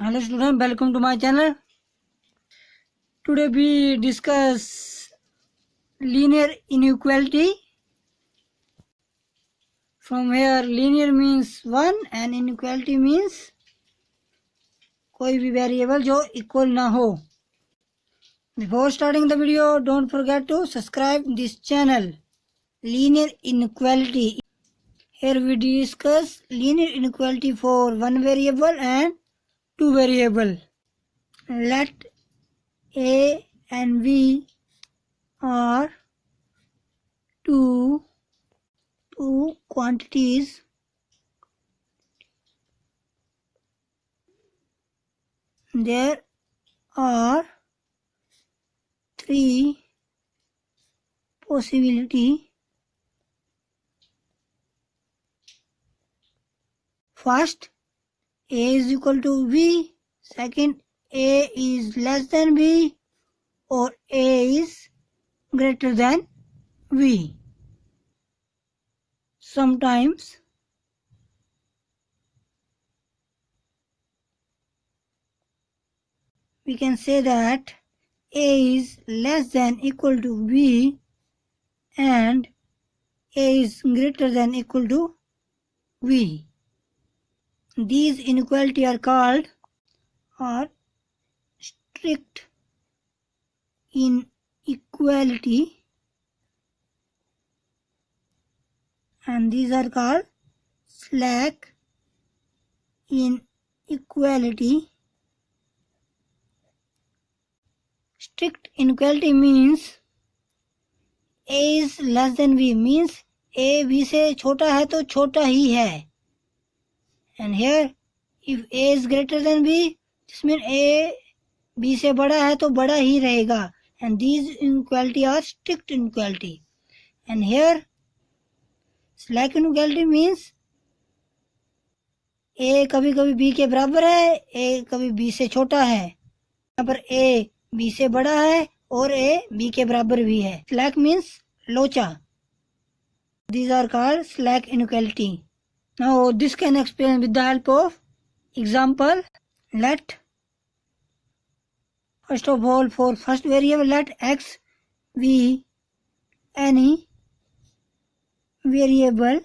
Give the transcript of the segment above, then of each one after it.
Hello student, welcome to my channel. Today we discuss linear inequality. From here linear means 1 and inequality means कोई भी variable जो equal ना हो. Before starting the video, don't forget to subscribe this channel. Linear inequality. Here we discuss linear inequality for one variable and two variable. Let A and B are two quantities there are three possibility. First, A is equal to B. Second, A is less than B or A is greater than B. Sometimes we can say that A is less than equal to B and A is greater than equal to B. These inequality are called strict inequality and these are called slack inequality. Strict inequality means A is less than B means A B से छोटा है तो छोटा ही है. And here if A is greater than B, this means A B से बड़ा है तो बड़ा ही रहेगा. And these inequality are strict inequality. And here slack inequality means A कभी कभी B के बराबर है, A कभी B से छोटा है. यहाँ पर A B से बड़ा है और A B के बराबर भी है. Slack means लोचा. These are called slack inequality. Now this can explain with the help of example. Let first of all for first variable let x be any variable.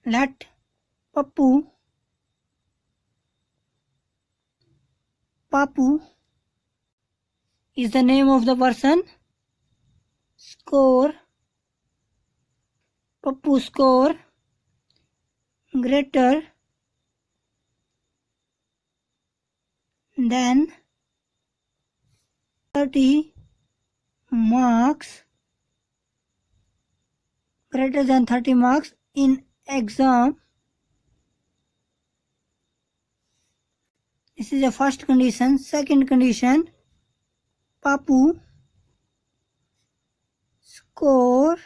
Let Papu is the name of the person. Papu score greater than 30 marks. Greater than 30 marks in exam. This is the first condition. Second condition, Papu score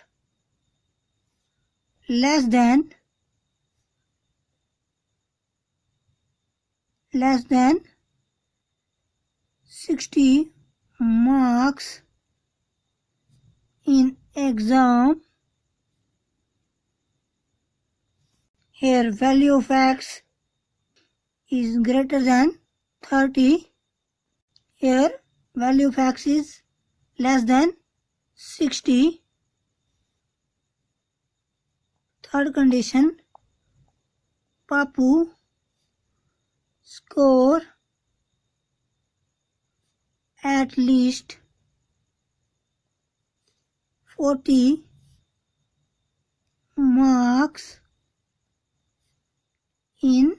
less than 60 marks in exam. Here value of x is greater than 30. Here value of x is less than 60. Third condition, Papu score at least 40 marks in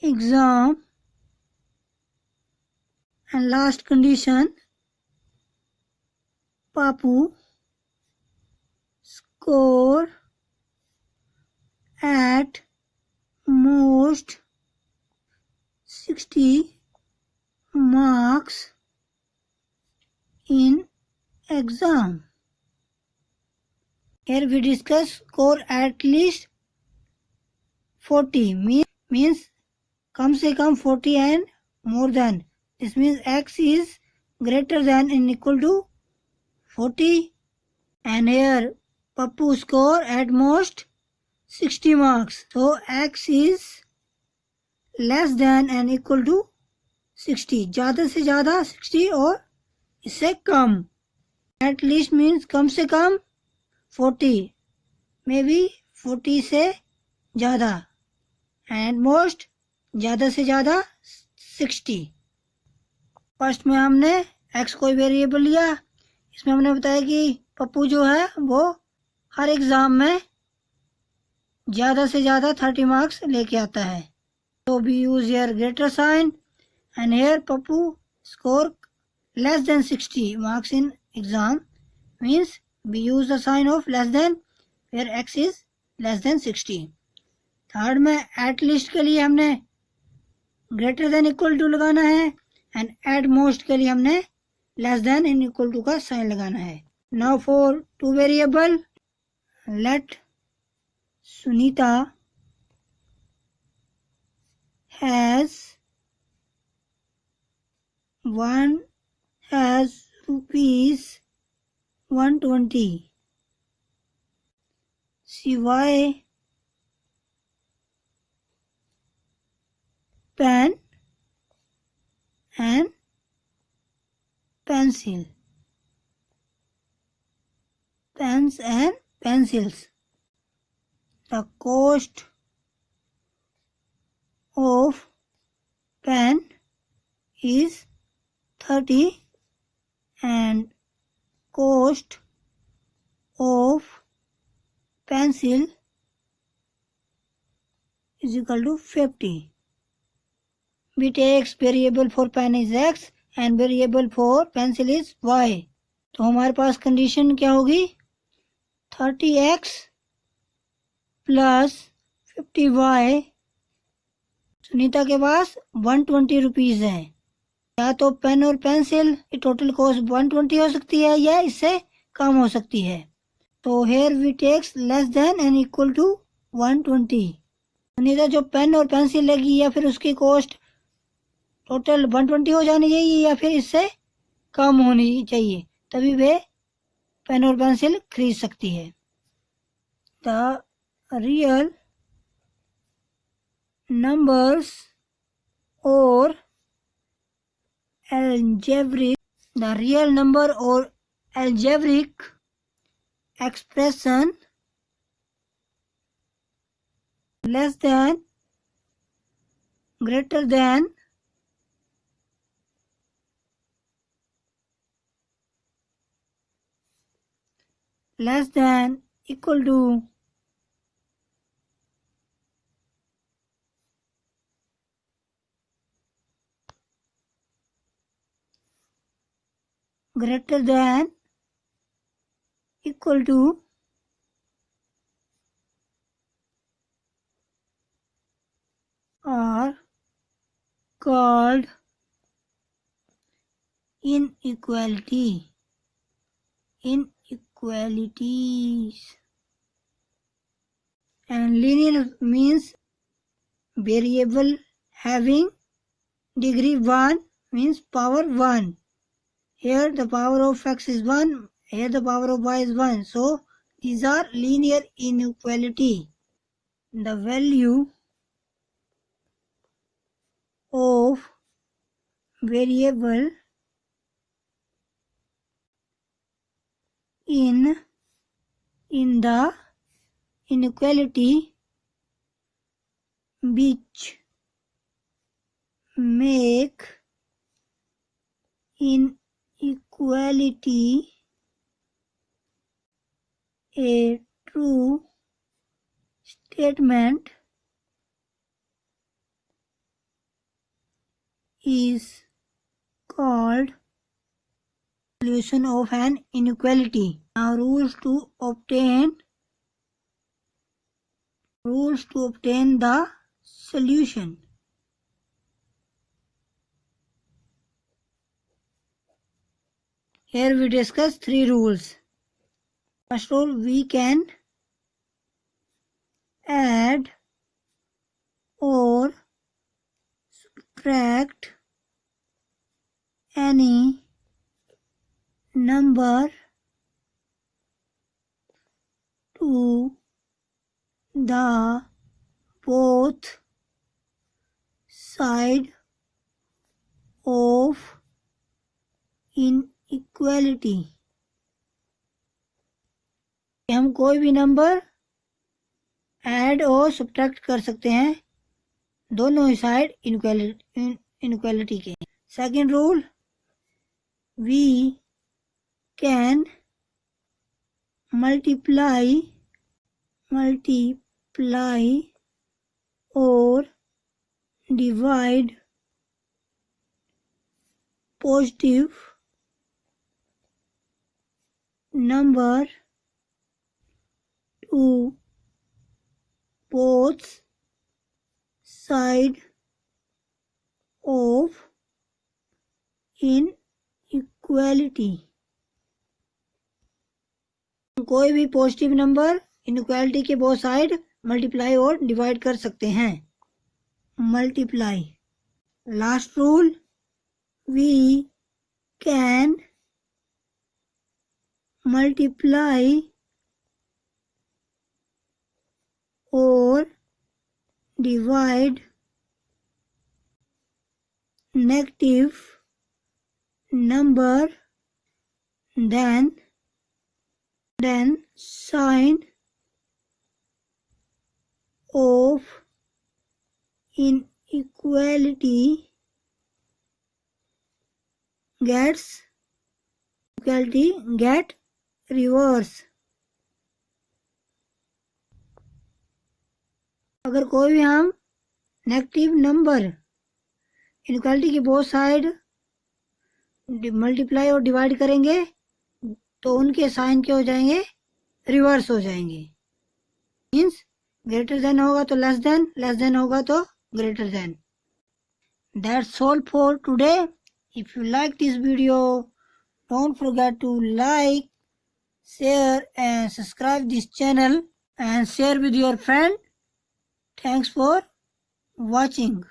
exam. And last condition, Papu score at most 60 marks in exam. Here we discuss score at least 40 means कम से कम 40 and more than. This means x is greater than and equal to 40 and here Papu score at most 60 marks. So x is less than and equal to 60, ज़्यादा से ज़्यादा 60 और इससे कम. At least means कम से कम 40, मे बी 40 से ज़्यादा. एंड मोस्ट ज़्यादा से ज़्यादा 60. फर्स्ट में हमने एक्स कोई वेरिएबल लिया. इसमें हमने बताया कि पप्पू जो है वो हर एग्ज़ाम में ज़्यादा से ज़्यादा 30 मार्क्स लेके आता है. तो we use here greater sign and here Pappu score less than 60 marks in exam means we use the sign of less than where x is less than 60. Third में at least के लिए हमने greater than equal to लगाना है and at most के लिए हमने less than and equal to का साइन लगाना है. Now for two variable, let Sunita has rupees 120. She buy pen and pencil. Pens and pencils. The cost of pen is 30 and cost of pencil is equal to 50. We take variable for pen is x and variable for pencil is y. तो हमारे पास condition क्या होगी? 30x plus 50y. Sunita के पास 120 rupees है. या तो pen और pencil की टोटल कॉस्ट 120 हो सकती है या इससे कम हो सकती है. तो here we takes less than and equal to 120. Sunita जो पेन और पेंसिल लेगी या फिर उसकी कॉस्ट टोटल 120 हो जानी चाहिए या फिर इससे कम होनी चाहिए, तभी वे पेन और पेंसिल खरीद सकती है. द रियल नंबर्स और algebraic, the real number or algebraic expression less than, greater than, less than, equal to, greater than, equal to, are called inequality. Inequalities. And linear means variable having degree 1 means power 1. Here the power of x is 1, here the power of y is 1. So these are linear inequality. The value of variable in the inequality which make inequality a true statement is called solution of an inequality. Now rules to obtain the solution. Here we discuss 3 rules. First rule, we can add or subtract any number to the both side of inequality. हम कोई भी number add और subtract कर सकते हैं दोनों ही side inequality के. Second rule, we can multiply or divide positive number to both sides of inequality. कोई भी पॉजिटिव नंबर इनइक्वालिटी के बोथ साइड मल्टीप्लाई और डिवाइड कर सकते हैं. Multiply. Last rule, we can multiply or divide negative number, then sign of inequality get reverse. अगर कोई भी हम नेगेटिव नंबर इनइक्वालिटी के बोथ साइड मल्टीप्लाई और डिवाइड करेंगे तो उनके साइन क्या हो जाएंगे, रिवर्स हो जाएंगे. मीन्स ग्रेटर देन होगा तो लेस देन होगा तो greater than. That's all for today. If you like this video, don't forget to like, share and subscribe this channel and share with your friend. Thanks for watching.